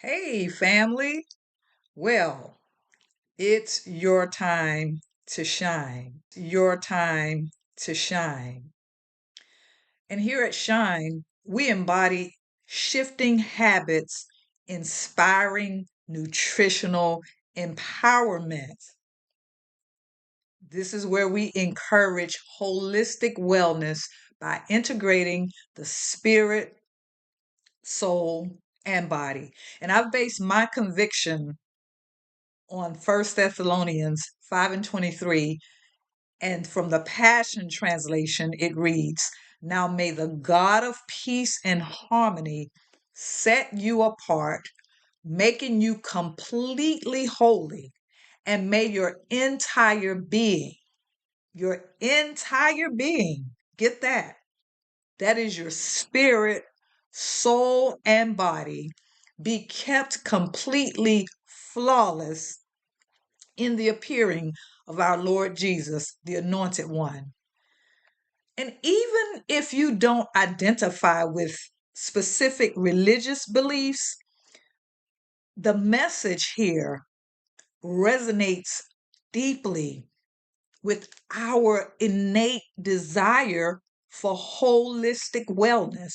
Hey, family. Well, it's your time to shine. Your time to shine. And here at Shine, we embody shifting habits, inspiring nutritional empowerment. This is where we encourage holistic wellness by integrating the spirit, soul, and body. And I've based my conviction on First Thessalonians 5 and 23. And from the Passion Translation, it reads, "Now may the God of peace and harmony set you apart, making you completely holy, and may your entire being, get that, that is your spirit, soul, and body, be kept completely flawless in the appearing of our Lord Jesus, the Anointed One." And even if you don't identify with specific religious beliefs, the message here resonates deeply with our innate desire for holistic wellness.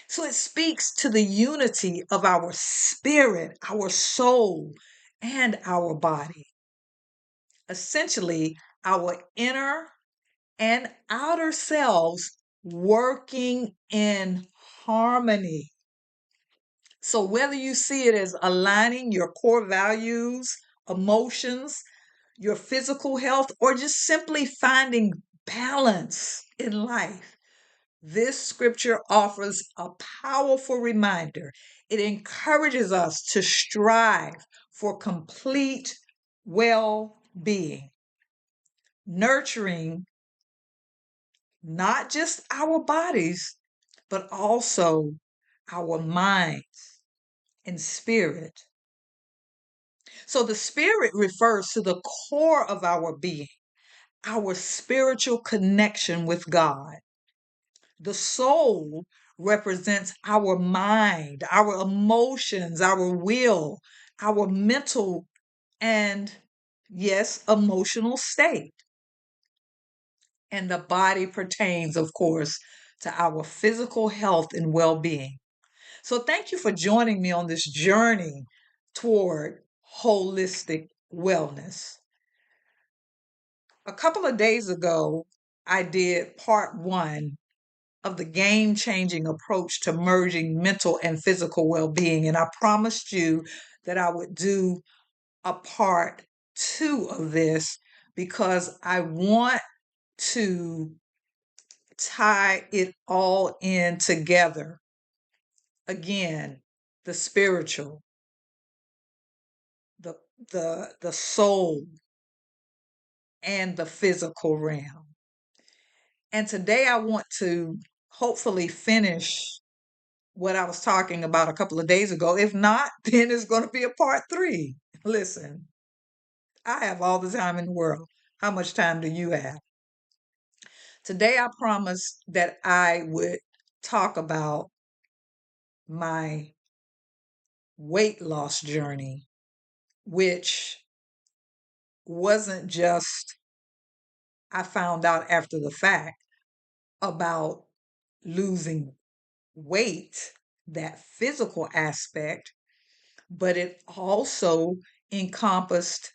So it speaks to the unity of our spirit, our soul, and our body. Essentially, our inner and outer selves working in harmony. So, whether you see it as aligning your core values, emotions, your physical health, or just simply finding balance in life, this scripture offers a powerful reminder. It encourages us to strive for complete well being, nurturing not just our bodies, but also our minds and spirit. So the spirit refers to the core of our being, our spiritual connection with God. The soul represents our mind, our emotions, our will, our mental and, yes, emotional state. And the body pertains, of course, to our physical health and well being. So, thank you for joining me on this journey toward holistic wellness. A couple of days ago, I did part one of the game changing approach to merging mental and physical well being. And I promised you that I would do a part two of this because I want to tie it all in together. Again, the spiritual, the the soul, and the physical realm. And today I want to hopefully finish what I was talking about a couple of days ago. If not, then it's going to be a part three. Listen, I have all the time in the world. How much time do you have? Today I promised that I would talk about my weight loss journey, which wasn't just, I found out after the fact about losing weight, that physical aspect, but it also encompassed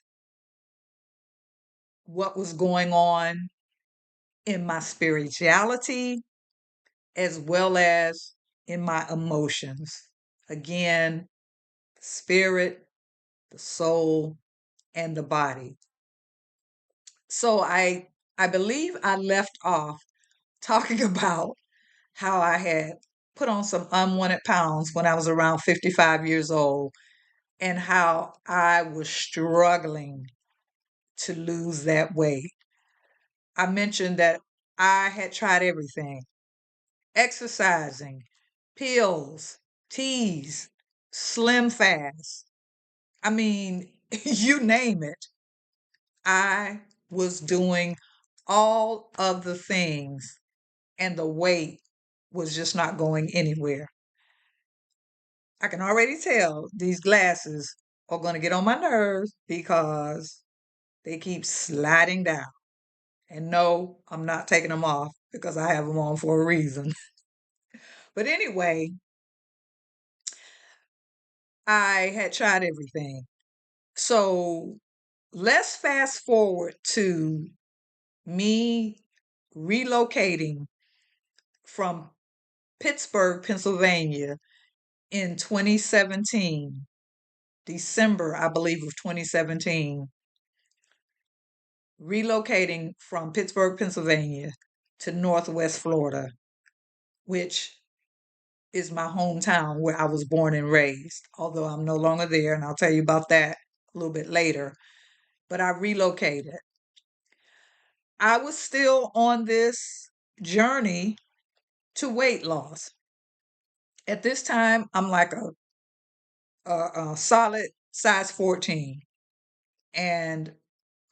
what was going on in my spirituality as well as in my emotions. Again, the spirit, the soul, and the body. So I believe I left off talking about how I had put on some unwanted pounds when I was around 55 years old and how I was struggling to lose that weight. I mentioned that I had tried everything: exercising, pills, teas, slim fast. I mean, you name it. I was doing all of the things, and the weight was just not going anywhere. I can already tell these glasses are going to get on my nerves because they keep sliding down. And no, I'm not taking them off because I have them on for a reason. But anyway, I had tried everything. So let's fast forward to me relocating from Pittsburgh, Pennsylvania in 2017, December, I believe, of 2017, relocating from Pittsburgh, Pennsylvania to Northwest Florida, which is my hometown where I was born and raised, although I'm no longer there, and I'll tell you about that a little bit later. But I relocated. I was still on this journey to weight loss. At this time, I'm like a solid size 14, and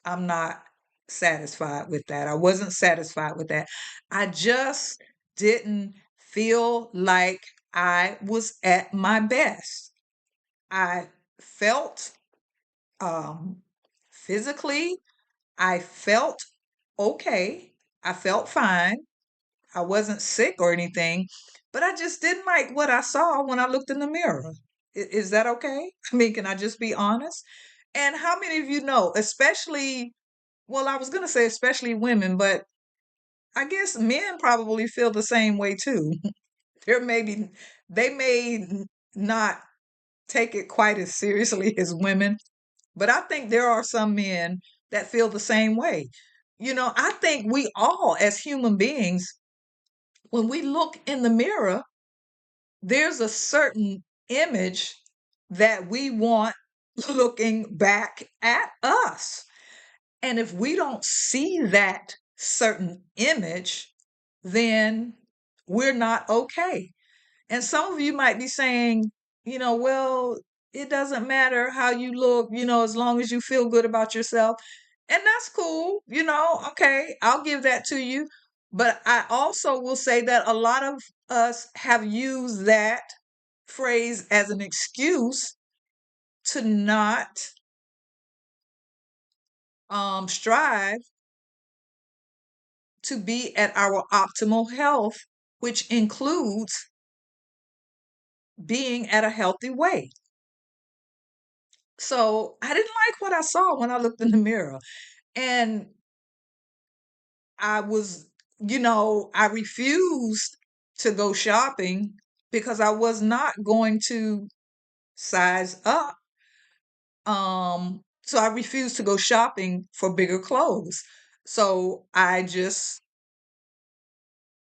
I'm not satisfied with that. I wasn't satisfied with that. I just didn't feel like I was at my best. I felt um, physically, I felt okay. I felt fine. I wasn't sick or anything, but I just didn't like what I saw when I looked in the mirror. Is that okay? I mean, can I just be honest? And how many of you know, especially, well, I was going to say especially women, but I guess men probably feel the same way too. There may be, they may not take it quite as seriously as women, but I think there are some men that feel the same way. I think we all, as human beings, when we look in the mirror, there's a certain image that we want looking back at us. And if we don't see that certain image, then we're not okay. And some of you might be saying, well, it doesn't matter how you look, as long as you feel good about yourself. And that's cool, okay, I'll give that to you. But I also will say that a lot of us have used that phrase as an excuse to not strive to be at our optimal health, which includes being at a healthy weight. So I didn't like what I saw when I looked in the mirror. And I was, I refused to go shopping because I was not going to size up. So I refused to go shopping for bigger clothes. So I just,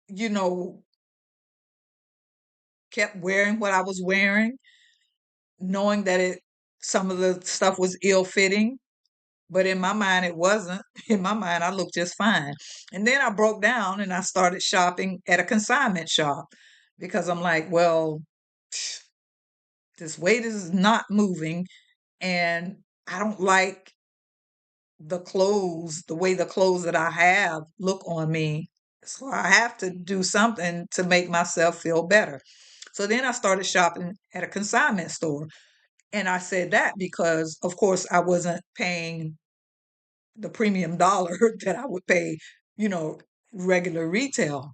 you know, kept wearing what I was wearing, knowing that some of the stuff was ill fitting. But in my mind, it wasn't. In my mind, I looked just fine. And then I broke down and I started shopping at a consignment shop because I'm like, well, this weight is not moving and I don't like the way the clothes that I have look on me. So I have to do something to make myself feel better. So then I started shopping at a consignment store. And I said that because, of course, I wasn't paying the premium dollar that I would pay, you know, regular retail.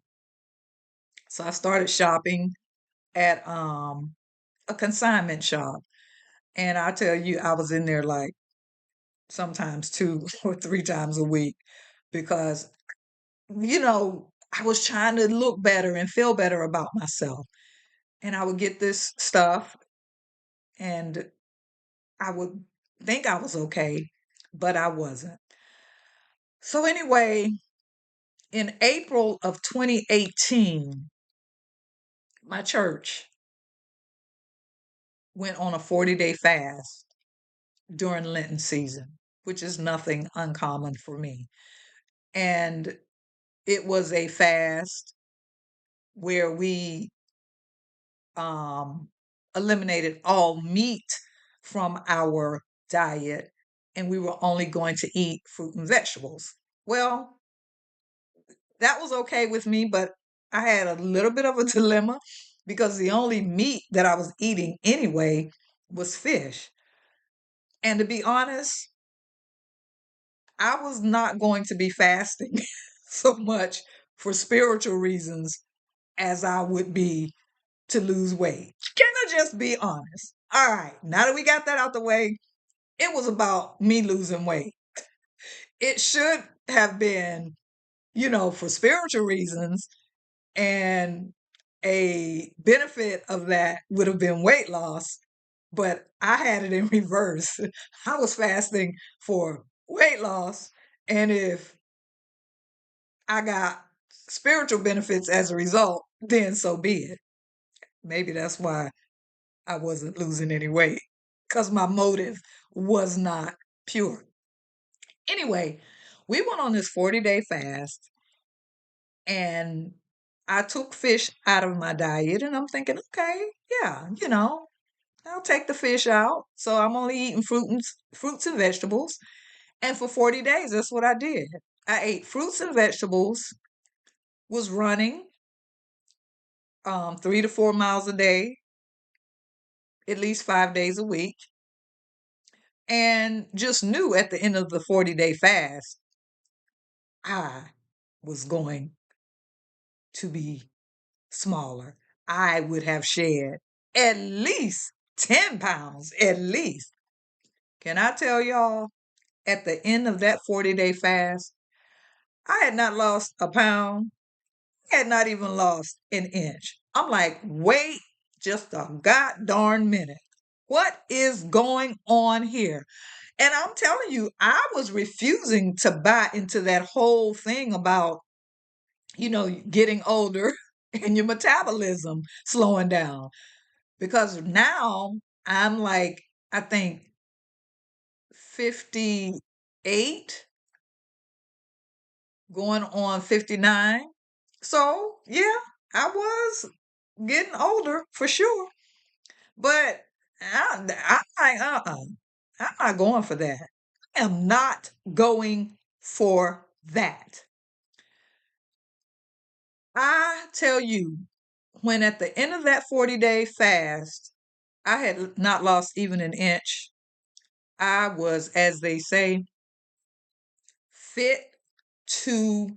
So I started shopping at a consignment shop. And I tell you, I was in there like sometimes 2 or 3 times a week because, I was trying to look better and feel better about myself. And I would get this stuff and I would think I was okay, but I wasn't. So anyway, in April of 2018, my church went on a 40-day fast during Lenten season, which is nothing uncommon for me. And it was a fast where we um, eliminated all meat from our diet and we were only going to eat fruit and vegetables. Well, that was okay with me, but I had a little bit of a dilemma because the only meat that I was eating anyway was fish. And to be honest, I was not going to be fasting so much for spiritual reasons as I would be to lose weight. Can I just be honest? All right, now that we got that out the way, it was about me losing weight. It should have been, for spiritual reasons, and a benefit of that would have been weight loss, but I had it in reverse. I was fasting for weight loss, and if I got spiritual benefits as a result, then so be it. Maybe that's why I wasn't losing any weight, because my motive was not pure. Anyway, we went on this 40-day fast, and I took fish out of my diet, and I'm thinking, okay, yeah, I'll take the fish out. So I'm only eating fruits and vegetables. And for 40 days, that's what I did. I ate fruits and vegetables, was running 3 to 4 miles a day, at least 5 days a week, and just knew at the end of the 40-day fast, I was going to be smaller. I would have shed at least 10 pounds, at least. Can I tell y'all, at the end of that 40-day fast, I had not lost a pound. I had not even lost an inch. I'm like, wait just a god darn minute. What is going on here? And I'm telling you, I was refusing to buy into that whole thing about, getting older and your metabolism slowing down. Because now I'm like, I think 58, going on 59. So, yeah, I was getting older for sure. But I'm like, I'm not going for that. I am not going for that. I tell you, when at the end of that 40-day fast, I had not lost even an inch. I was, as they say, fit to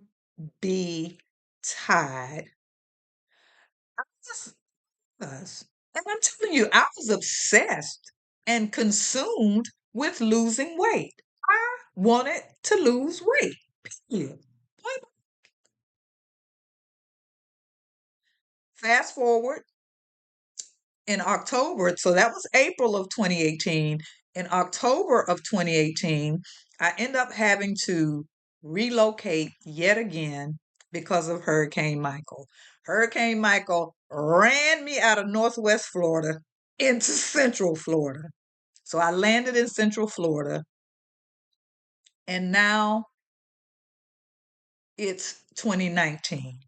be tied. I just was. And I'm telling you, I was obsessed and consumed with losing weight. I wanted to lose weight. Period. Point. Fast forward in October, so that was April of 2018. In October of 2018, I end up having to relocate yet again because of Hurricane Michael. Hurricane Michael ran me out of Northwest Florida into Central Florida. So I landed in Central Florida, and now it's 2019.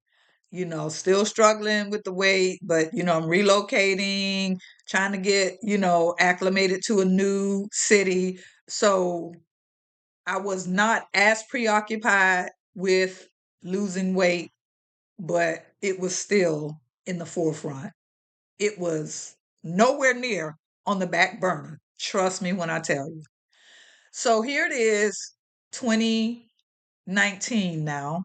Still struggling with the weight, but I'm relocating, trying to get, acclimated to a new city. So I was not as preoccupied with losing weight, but it was still in the forefront. It was nowhere near on the back burner. Trust me when I tell you. So here it is, 2019 now.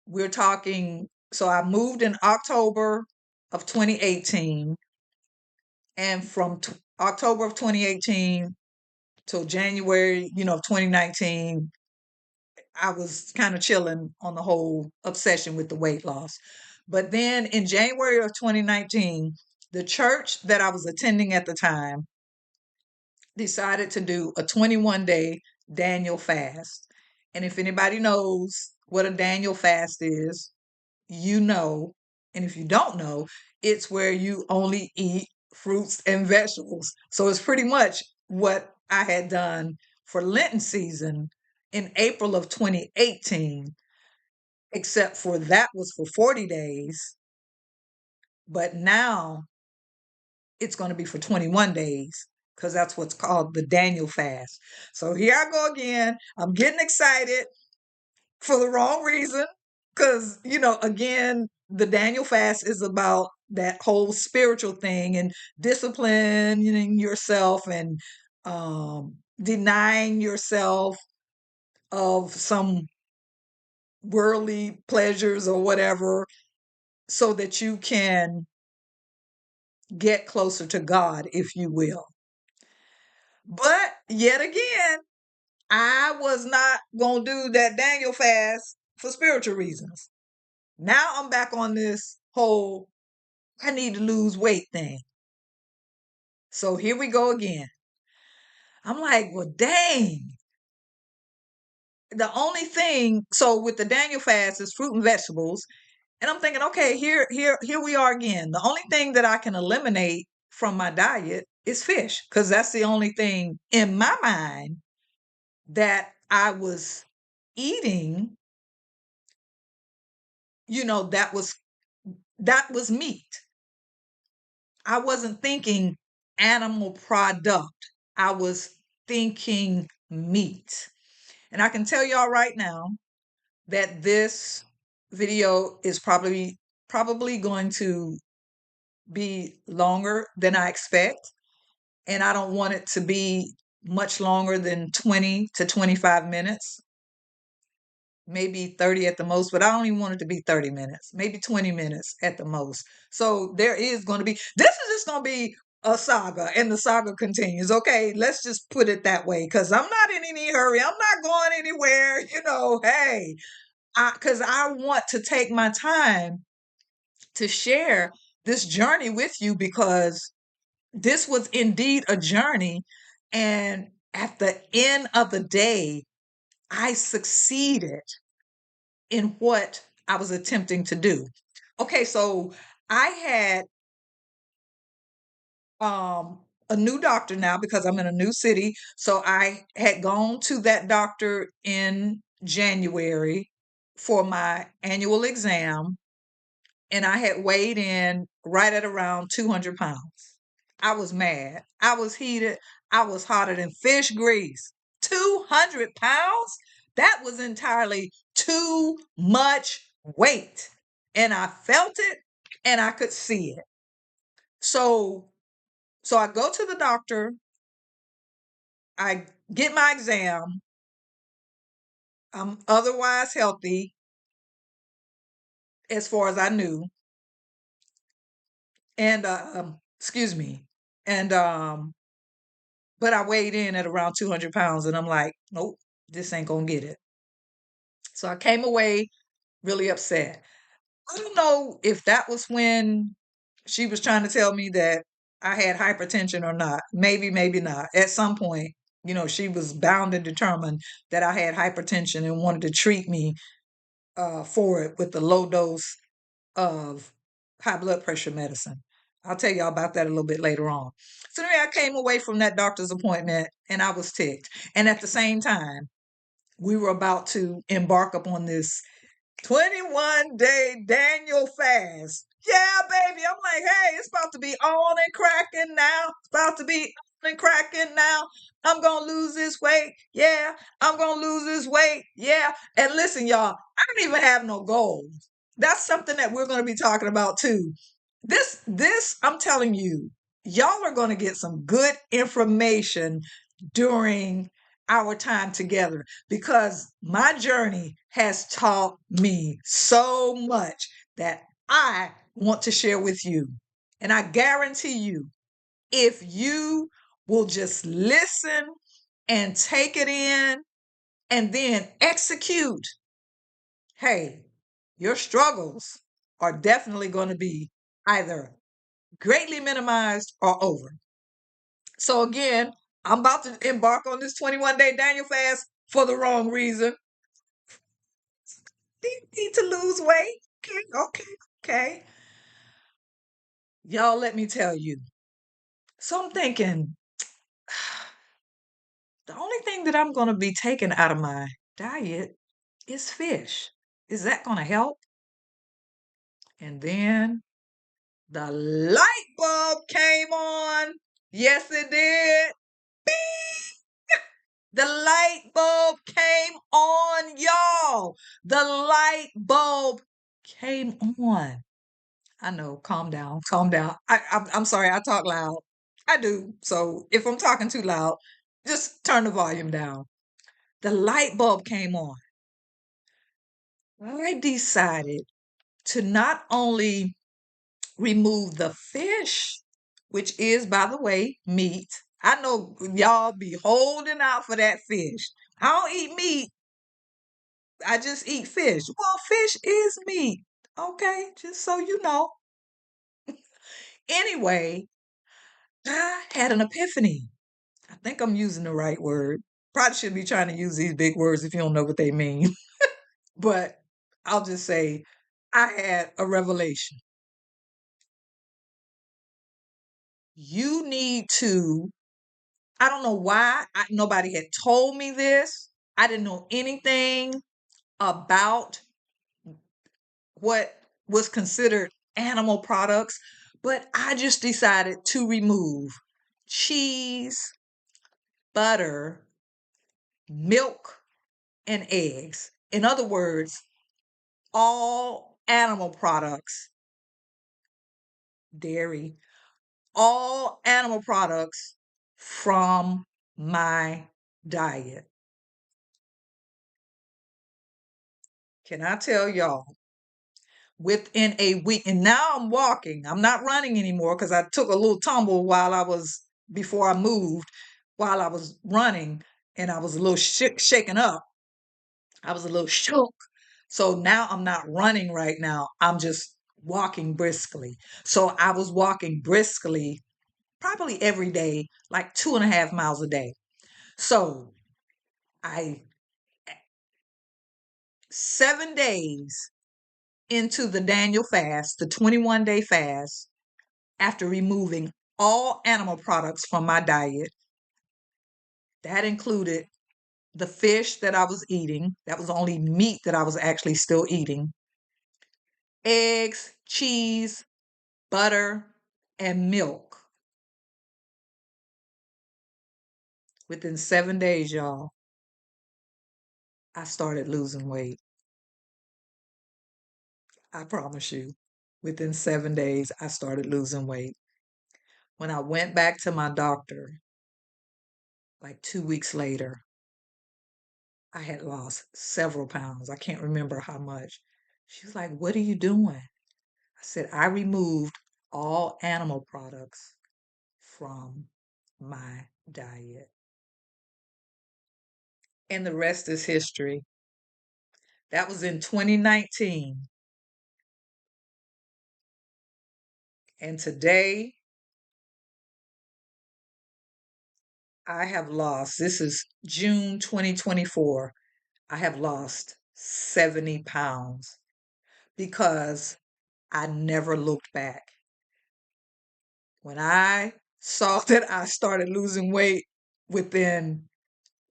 We're talking, so I moved in October of 2018, and from October of 2018 till January, of 2019, I was kind of chilling on the whole obsession with the weight loss. But then in January of 2019, the church that I was attending at the time decided to do a 21-day Daniel fast. And if anybody knows what a Daniel fast is, you know, and if you don't know, it's where you only eat fruits and vegetables. So it's pretty much what I had done for Lenten season in April of 2018, except for that was for 40 days. But now it's going to be for 21 days because that's what's called the Daniel fast. So here I go again. I'm getting excited for the wrong reason because, again, the Daniel fast is about that whole spiritual thing and disciplining yourself and denying yourself of some worldly pleasures or whatever so that you can get closer to God, if you will. But yet again, I was not going to do that Daniel fast for spiritual reasons. Now I'm back on this whole I need to lose weight thing. So here we go again. I'm like, well, dang. The only thing, so with the Daniel fast is fruit and vegetables. And I'm thinking, okay, here we are again. The only thing that I can eliminate from my diet is fish, because that's the only thing in my mind that I was eating, that was meat. I wasn't thinking animal product. I was thinking meat. And I can tell y'all right now that this video is probably going to be longer than I expect. And I don't want it to be much longer than 20 to 25 minutes, maybe 30 at the most, but I don't even want it to be 30 minutes, maybe 20 minutes at the most. So there is going to be, this is just going to be a saga, and the saga continues. Okay, let's just put it that way, because I'm not in any hurry. I'm not going anywhere, hey, because I want to take my time to share this journey with you, because this was indeed a journey. And at the end of the day, I succeeded in what I was attempting to do. Okay, so I had a new doctor now because I'm in a new city. So I had gone to that doctor in January for my annual exam, and I had weighed in right at around 200 pounds. I was mad. I was heated. I was hotter than fish grease. 200 pounds? That was entirely too much weight. And I felt it and I could see it. So I go to the doctor. I get my exam. I'm otherwise healthy as far as I knew. And excuse me. And but I weighed in at around 200 pounds, and I'm like, nope, this ain't gonna get it. So I came away really upset. I don't know if that was when she was trying to tell me that I had hypertension or not. Maybe, maybe not. At some point, she was bound and determined that I had hypertension and wanted to treat me for it with the low dose of high blood pressure medicine. I'll tell y'all about that a little bit later on. So anyway, I came away from that doctor's appointment and I was ticked. And at the same time, we were about to embark upon this 21-day Daniel fast. Yeah, baby. I'm like, hey, it's about to be on and cracking now. It's about to be on and cracking now. I'm going to lose this weight. Yeah, I'm going to lose this weight. Yeah. And listen, y'all, I don't even have no goals. That's something that we're going to be talking about too. This, I'm telling you, y'all are going to get some good information during our time together, because my journey has taught me so much that I want to share with you. And I guarantee you, if you will just listen and take it in and then execute, hey, your struggles are definitely going to be either greatly minimized or over. So again, I'm about to embark on this 21-day Daniel fast for the wrong reason. Need to lose weight. Okay. Y'all, let me tell you. So I'm thinking, the only thing that I'm going to be taking out of my diet is fish. Is that going to help? And then the light bulb came on. Yes, it did. The light bulb came on, y'all. The light bulb came on. I know. Calm down. Calm down. I'm sorry. I talk loud. I do. So if I'm talking too loud, just turn the volume down. The light bulb came on. I decided to not only remove the fish, which is, by the way, meat. I know y'all be holding out for that fish. I don't eat meat. I just eat fish. Well, fish is meat. Okay, just so you know. Anyway, I had an epiphany. I think I'm using the right word. Probably shouldn't be trying to use these big words if you don't know what they mean. But I'll just say I had a revelation. You need to, I don't know why nobody had told me this. I didn't know anything about what was considered animal products, but I just decided to remove cheese, butter, milk, and eggs. In other words, all animal products, dairy, all animal products from my diet. Can I tell y'all, within a week, and now I'm walking, I'm not running anymore because I took a little tumble before I moved, while I was running, and I was a little shaken up. I was a little shook. So now I'm not running right now. I'm just walking briskly. So I was walking briskly probably every day, like 2.5 miles a day. So I, 7 days into the Daniel fast, the 21-day fast, after removing all animal products from my diet, that included the fish that I was eating, that was the only meat that I was actually still eating, eggs, cheese, butter, and milk. Within 7 days, y'all, I started losing weight. I promise you. Within 7 days, I started losing weight. When I went back to my doctor, like 2 weeks later, I had lost several pounds. I can't remember how much. She was like, "What are you doing?" I said, "I removed all animal products from my diet." And the rest is history. That was in 2019. And today, I have lost, this is June 2024, I have lost 70 pounds because I never looked back. When I saw that I started losing weight within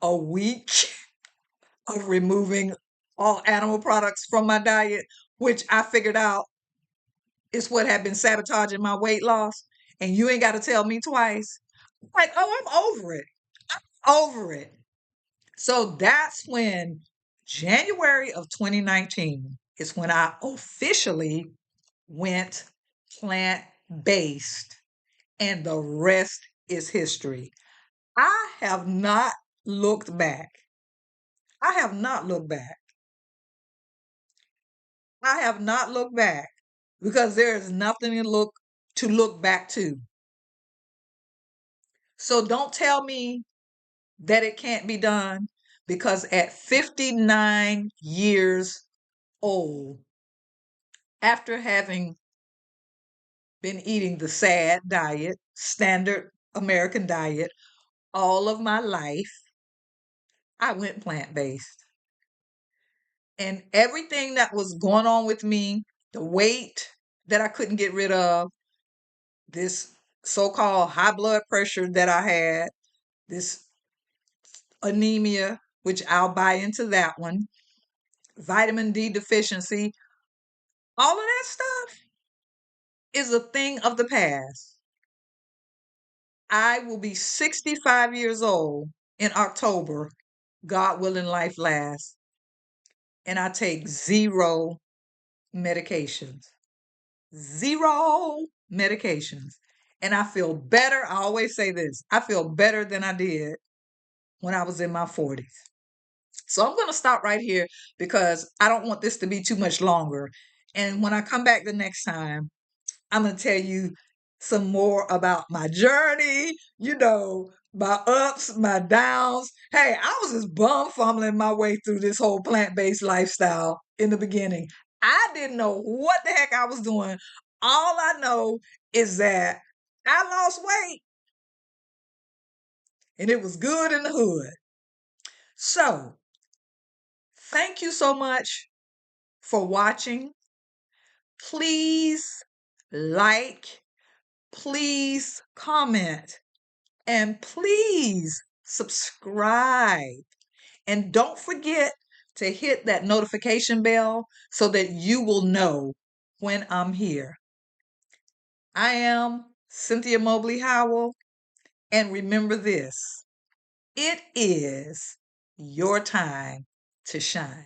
a week of removing all animal products from my diet, which I figured out is what had been sabotaging my weight loss, and you ain't got to tell me twice. Like, oh, I'm over it. Over it. So that's when January of 2019 is when I officially went plant based, and the rest is history. I have not looked back. I have not looked back. I have not looked back because there is nothing to look back to. So don't tell me that it can't be done, because at 59 years old, after having been eating the SAD diet, standard American diet, all of my life, I went plant based. And everything that was going on with me, the weight that I couldn't get rid of, this so called high blood pressure that I had, this anemia, which I'll buy into that one, vitamin D deficiency, all of that stuff is a thing of the past. I will be 65 years old in October, God willing, life lasts, and I take zero medications. zero medications. And I feel better. I always say this, I feel better than I did when I was in my 40s. So I'm going to stop right here because I don't want this to be too much longer. And when I come back the next time, I'm going to tell you some more about my journey, my ups, my downs. Hey, I was just bum fumbling my way through this whole plant-based lifestyle in the beginning. I didn't know what the heck I was doing. All I know is that I lost weight and it was good in the hood. So, thank you so much for watching. Please like, please comment, and please subscribe. And don't forget to hit that notification bell so that you will know when I'm here. I am Cynthia Mobley Howell, and remember this, it is your time to shine.